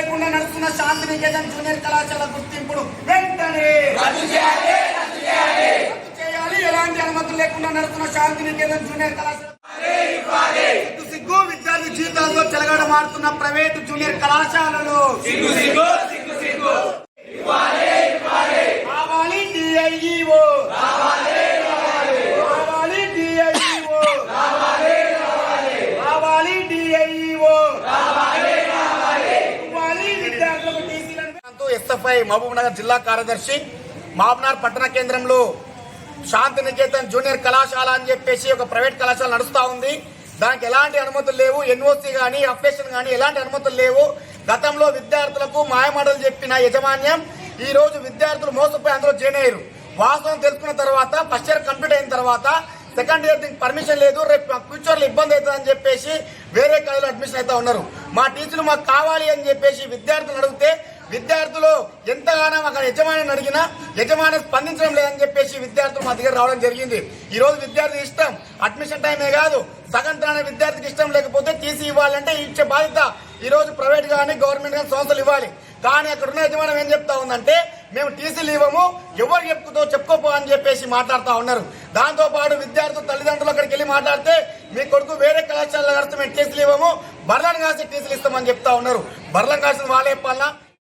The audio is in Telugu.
లేకుండా నడుస్తున్న శాంతినికేతన్ జూనియర్ కళాశాల గుర్తింపును వెంటనే రద్దు చేయాలి. ఎలాంటి అనుమతులు లేకుండా నడుస్తున్న శాంతినికేతన్ జూనియర్ కళాశాల సిగ్గు విద్యార్థి జీవితాలతో చెలగాడ మారుతున్న ప్రైవేటు జూనియర్ కళాశాలలు కావాలి డిఐఈఓ ఎస్ఎఫ్ఐ మహబూబ్ నగర్ జిల్లా కార్యదర్శి మహబూబ్నగర్ పట్టణ కేంద్రంలో శాంతినికేతన్ జూనియర్ కళాశాల అని చెప్పేసి ఒక ప్రైవేట్ కళాశాల నడుస్తా ఉంది. దానికి ఎలాంటి అనుమతులు లేవు. ఎన్ఓసి గానీ అఫిషియల్ గానీ ఎలాంటి అనుమతులు లేవు. గతంలో విద్యార్థులకు మాయమాటలు చెప్పిన యాజమాన్యం ఈ రోజు విద్యార్థులు మోసపోయి అందులో జాయిన్ అయ్యారు. వాస్తవం తెలుసుకున్న తర్వాత ఫస్ట్ ఇయర్ కంప్లీట్ అయిన తర్వాత సెకండ్ ఇయర్ దీనికి పర్మిషన్ లేదు, రేపు ఫ్యూచర్ లో ఇబ్బంది అవుతుందని చెప్పేసి వేరే కాలేజీలో అడ్మిషన్ అయితే ఉన్నారు. మా టీచర్లు మాకు కావాలి అని చెప్పేసి విద్యార్థులు అడిగితే విద్యార్థులు ఎంతగానో అక్కడ యజమాని అడిగినా యజమాని స్పందించడం లేదని చెప్పేసి విద్యార్థులు మా దగ్గర రావడం జరిగింది. ఈ రోజు విద్యార్థి ఇష్టం అడ్మిషన్ టైమే కాదు, సగం తరాన విద్యార్థికి ఇష్టం లేకపోతే టీసీ ఇవ్వాలంటే ఇచ్చే బాధ్యత ఈ రోజు ప్రైవేట్ గానీ గవర్నమెంట్ గానీ సంస్థలు ఇవ్వాలి. కానీ అక్కడ ఉన్న యజమానం ఏం చెప్తా ఉందంటే మేము టీసీలు ఇవ్వము, ఎవరు చెప్పుకోపో అని చెప్పేసి మాట్లాడుతూ ఉన్నారు. దాంతో పాటు విద్యార్థులు తల్లిదండ్రులు అక్కడికి వెళ్ళి మాట్లాడితే మీ కొడుకు వేరే కళాశాలలో కడితే మేము టీసీలు ఇవ్వము, బర్లను కాసి టీసీలు ఇస్తామని చెప్తా ఉన్నారు. బర్లను కాసిన వాళ్ళే చెప్పాలన్నా